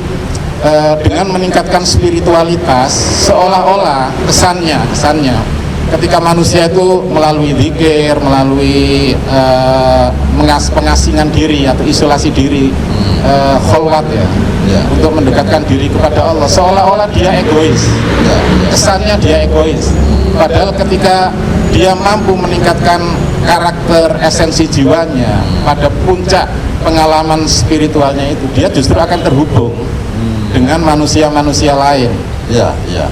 dengan meningkatkan spiritualitas seolah-olah kesannya ketika manusia itu melalui zikir, melalui pengasingan diri atau isolasi diri, kholwat ya, untuk mendekatkan diri kepada Allah, seolah-olah dia egois. Kesannya dia egois, padahal ketika dia mampu meningkatkan karakter esensi jiwanya pada puncak pengalaman spiritualnya itu, dia justru akan terhubung dengan manusia-manusia lain.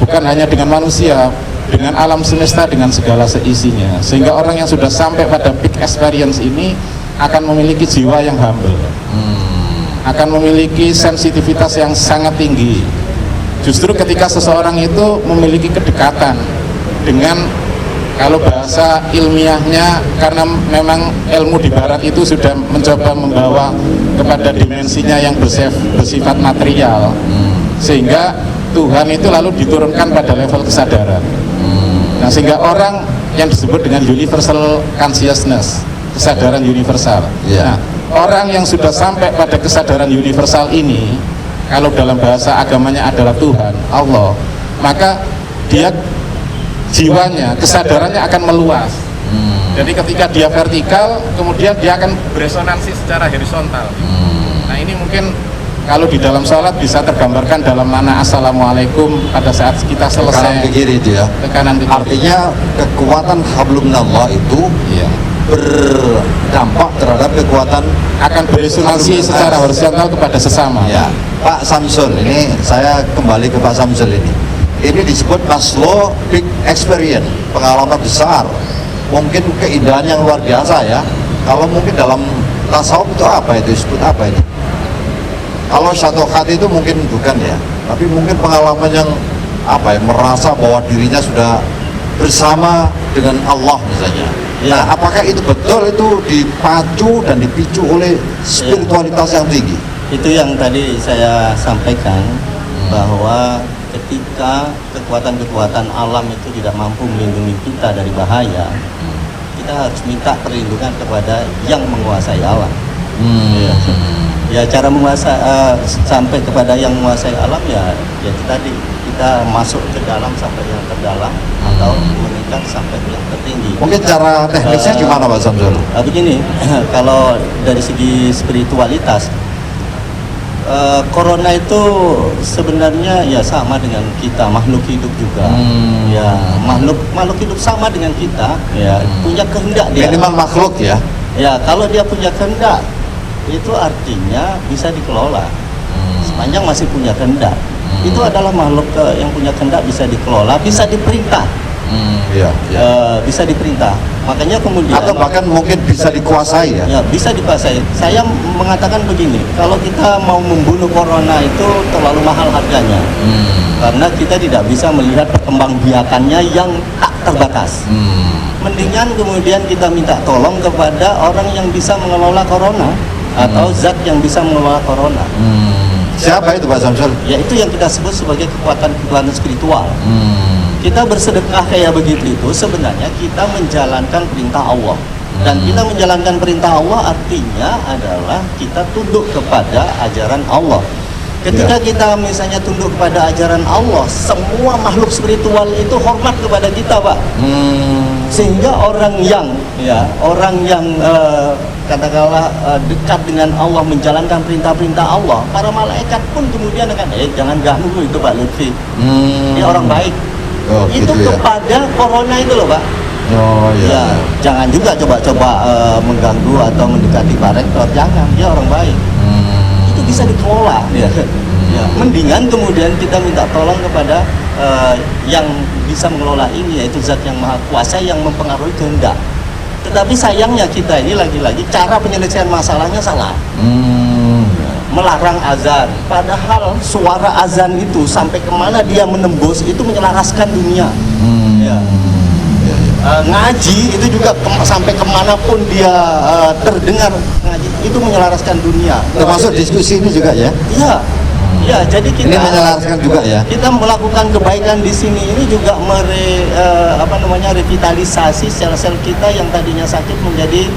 Bukan hanya dengan manusia, dengan alam semesta, dengan segala seisinya. Sehingga orang yang sudah sampai pada peak experience ini akan memiliki jiwa yang humble, akan memiliki sensitivitas yang sangat tinggi. Justru ketika seseorang itu memiliki kedekatan dengan, kalau bahasa ilmiahnya, karena memang ilmu di barat itu sudah mencoba membawa kepada dimensinya yang bersifat material, sehingga Tuhan itu lalu diturunkan pada level kesadaran. Nah, sehingga orang yang disebut dengan universal consciousness, kesadaran universal. Nah, orang yang sudah sampai pada kesadaran universal ini, kalau dalam bahasa agamanya adalah Tuhan, Allah, maka dia jiwanya, kesadarannya akan meluas. Jadi ketika dia vertikal, kemudian dia akan beresonansi secara horizontal. Nah, ini mungkin kalau di dalam sholat bisa tergambarkan dalam mana assalamualaikum pada saat kita selesai Kanan ke kiri itu ya. ke kanan ke kiri. Artinya kekuatan hablum minallah itu berdampak terhadap kekuatan akan beresonansi secara horizontal kepada sesama. ya. Pak Samsul, ini saya kembali ke Pak Samsul ini. Ini disebut Maslow Big Experience, pengalaman besar, mungkin keindahan yang luar biasa ya. Kalau mungkin dalam tasawuf itu apa itu, disebut apa itu? Kalau syatokat itu mungkin bukan ya, tapi mungkin pengalaman yang apa ya, merasa bahwa dirinya sudah bersama dengan Allah misalnya. Nah, apakah itu betul, itu dipacu dan dipicu oleh spiritualitas yang tinggi? Itu yang tadi saya sampaikan, bahwa ketika kekuatan-kekuatan alam itu tidak mampu melindungi kita dari bahaya, kita harus minta perlindungan kepada yang menguasai alam. Ya, cara menguasai sampai kepada yang menguasai alam ya itu tadi, kita masuk ke dalam sampai yang terdalam, atau meningkat sampai yang tertinggi. Mungkin cara teknisnya gimana Pak Samsul? Begini, kalau dari segi spiritualitas, corona itu sebenarnya ya sama dengan kita, makhluk hidup juga. Ya, makhluk hidup sama dengan kita, ya punya kehendak dia. Minimal makhluk ya. Ya, kalau dia punya kehendak, itu artinya bisa dikelola. Sepanjang masih punya kehendak, itu adalah makhluk yang punya kehendak, bisa dikelola, bisa diperintah. Bisa diperintah. Makanya kemudian, atau bahkan mungkin bisa dikuasai ya. Ya, bisa dikuasai. Saya mengatakan begini, kalau kita mau membunuh corona itu terlalu mahal harganya. Karena kita tidak bisa melihat perkembangbiakannya yang tak terbatas. Mendingan kemudian kita minta tolong kepada orang yang bisa mengelola corona, atau zat yang bisa mengelola corona. Siapa itu Pak Samsul? Yaitu yang kita sebut sebagai kekuatan-kekuatan spiritual. Kita bersedekah kayak begitu itu sebenarnya kita menjalankan perintah Allah. Dan kita menjalankan perintah Allah artinya adalah kita tunduk kepada ajaran Allah. Ketika kita misalnya tunduk kepada ajaran Allah, semua makhluk spiritual itu hormat kepada kita, Pak. Sehingga orang yang katakanlah dekat dengan Allah, menjalankan perintah-perintah Allah, para malaikat pun kemudian akan jangan ganggu itu Pak Lutfi. Dia orang baik. Itu gitu ya. kepada corona itu loh, Pak. Oh Ya, jangan juga coba-coba mengganggu atau mendekati Pak Rektor, jangan, dia orang baik. Itu bisa dikelola. Ya. Mendingan kemudian kita minta tolong kepada yang bisa mengelola ini, yaitu Zat yang Maha Kuasa yang mempengaruhi kehendak. Tetapi sayangnya kita ini lagi-lagi cara penyelesaian masalahnya salah. Melarang azan, padahal suara azan itu sampai kemana dia menembus itu menyelaraskan dunia. Ya. Ngaji itu juga sampai kemanapun dia terdengar ngaji itu menyelaraskan dunia. Termasuk diskusi ini juga ya? Iya, ya. Jadi kita Ini menyelaraskan juga ya? Kita melakukan kebaikan di sini ini juga revitalisasi sel-sel kita yang tadinya sakit menjadi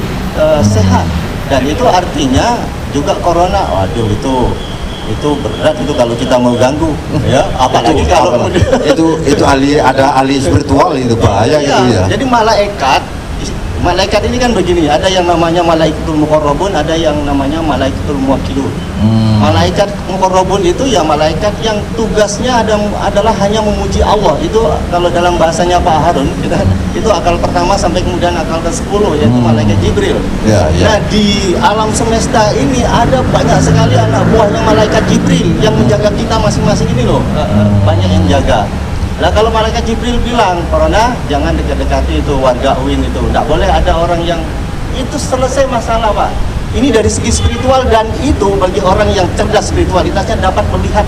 sehat. Dan itu artinya juga corona, waduh itu berat itu kalau kita mau ganggu, ya. Apalagi kalau itu ada ahli spiritual itu bahaya gitu ya. Jadi malaikat ini kan begini, ada yang namanya malaikatul muqarrabun, ada yang namanya malaikatul muwakkilun. Malaikat muqarrabun itu ya malaikat yang tugasnya adalah hanya memuji Allah. Itu kalau dalam bahasanya Pak Harun, itu akal pertama sampai kemudian akal ke-10, yaitu malaikat Jibril. Ya. Nah, di alam semesta ini ada banyak sekali anak buahnya malaikat Jibril yang menjaga kita masing-masing ini loh. Banyak yang jaga. Nah, kalau malaikat Jibril bilang, corona jangan dekat-dekati itu warga UIN itu, tidak boleh ada orang yang itu, selesai masalah, Pak. Ini dari segi spiritual, dan itu bagi orang yang cerdas spiritualitasnya dapat melihat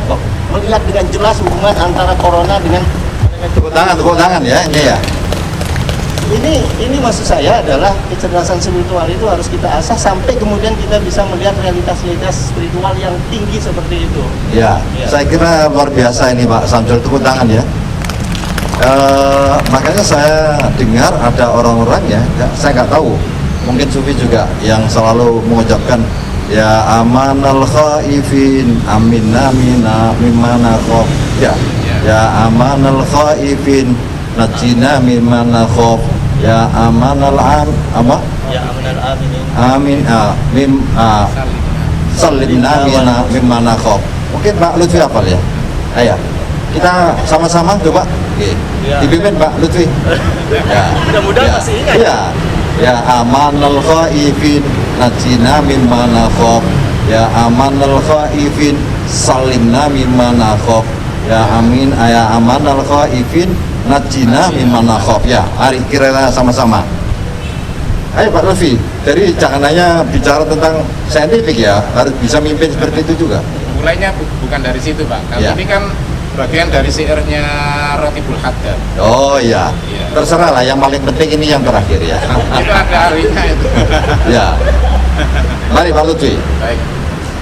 dengan jelas hubungan antara corona dengan Tepuk tangan ya ini ya. ini maksud saya adalah kecerdasan spiritual itu harus kita asah sampai kemudian kita bisa melihat realitas spiritual yang tinggi seperti itu. Ya, saya kira luar biasa ini Pak Samsul, tepuk tangan ya. Makanya saya dengar ada orang-orang ya, saya nggak tahu, mungkin Sufi juga yang selalu mengucapkan ya amanal khaifin aminna mina mimana khof ya amanal khaifin najina mimana khof ya amanal Ya amanal amin aminin. salimna mina mimana khof. Mungkin Pak Lutfi hafal ya. Ayo kita sama-sama coba. Dipimpin Pak Lutfi. Ya. Mudah-mudahan masih ingat. Ya amanal khaifin najina mimana khof ya amanal khaifin salimna mimana khof ya amin ya amanal khaifin najina mimana khof. Ya, mari kira sama-sama. Ayo Pak Lutfi, jadi jangan hanya bicara tentang saintifik ya, harus bisa mimpin seperti itu juga. Mulainya bukan dari situ Pak, kalau Ya. ini kan bagian dari syairnya Ratibul Haddad. Oh iya, Iya. terserah lah, yang paling penting ini yang terakhir ya. Itu ada harinya itu. Ya, mari Pak Lutfi. Baik.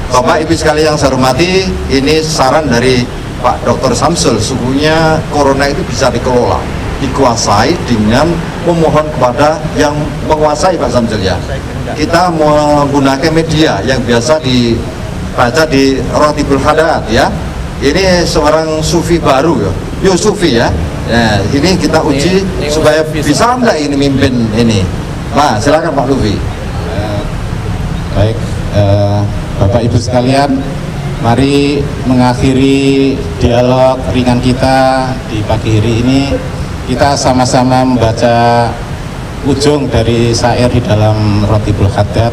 Bapak Ibu sekalian yang saya hormati, ini saran dari Pak Dr. Samsul. Sungguhnya corona itu bisa dikelola, dikuasai dengan memohon kepada yang menguasai Pak Samsul ya. Kita menggunakan media yang biasa dibaca di Ratibul Haddad ya. Ini seorang sufi baru ya, Sufi ya. Nah, ini kita uji supaya bisa enggak ini mimpin ini. Nah, silakan Pak Lutfi. Baik, Bapak Ibu sekalian, mari mengakhiri dialog ringan kita di pagi hari ini. Kita sama-sama membaca ujung dari syair di dalam Ratibul Haddad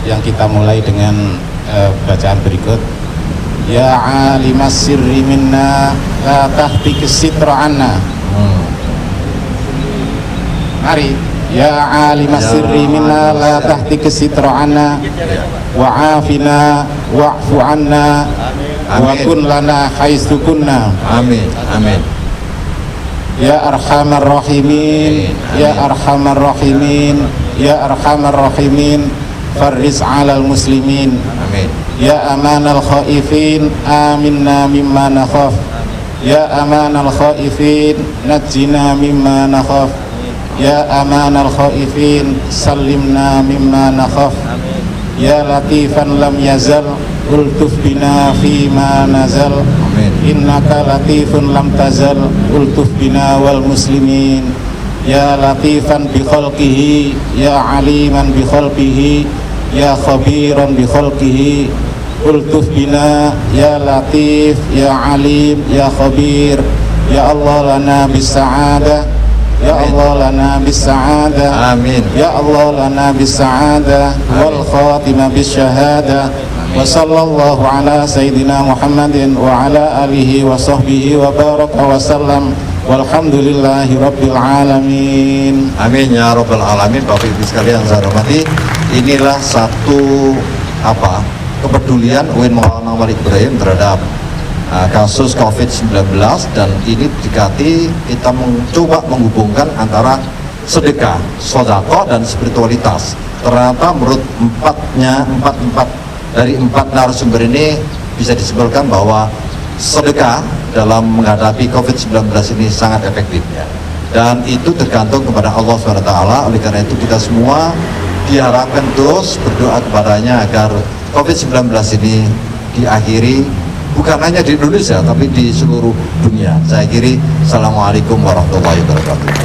yang kita mulai dengan bacaan berikut. Ya alimas sirri minna la tahtik sitra anna. Mari. Ya alimas sirri minna la tahtik sitra anna wa afina wa'fu anna wa kun lana haitsu kunna. Amin. Amin. Ya arhamar rahimin, ya arhamar rahimin, ya arhamar rahimin, farris 'alal muslimin. Amin. Ya amanal khaifin, aminna mimma nakhaf. Ya amanal khaifin, najjina mimma nakhaf. ya amanal khaifin sallimna mimma nakhaf ya latifan lam yazal ultuf bina fima nazal Amin. innaka latifun lam tazal ultuf bina wal muslimin ya latifan bi khalqihi ya aliman bi khalqihi ya khabiran bi khalqihi ultuf bina ya latif ya alim ya khabir ya Allah lana bis sa'adah ya Allah lana bis sa'adah Amin. ya Allah lana bis sa'adah wal khatimah bis syahadah wa sallallahu ala sayyidina Muhammadin wa ala alihi wa sahbihi wa baraka wa sallam walhamdulillahi rabbil alamin. Amin ya rabbal alamin. Bapak Ibu sekalian saya hormati, inilah satu kepedulian UIN Maulana Malik Ibrahim terhadap kasus COVID-19, dan ini dikati kita mencoba menghubungkan antara sedekah, sodako, dan spiritualitas. Ternyata menurut empat dari empat narasumber ini bisa disimpulkan bahwa sedekah dalam menghadapi COVID-19 ini sangat efektif, dan itu tergantung kepada Allah SWT. Oleh karena itu kita semua diharapkan terus berdoa kepadanya agar COVID-19 ini diakhiri, bukan hanya di Indonesia tapi di seluruh dunia. Saya akhiri, Assalamualaikum warahmatullahi wabarakatuh.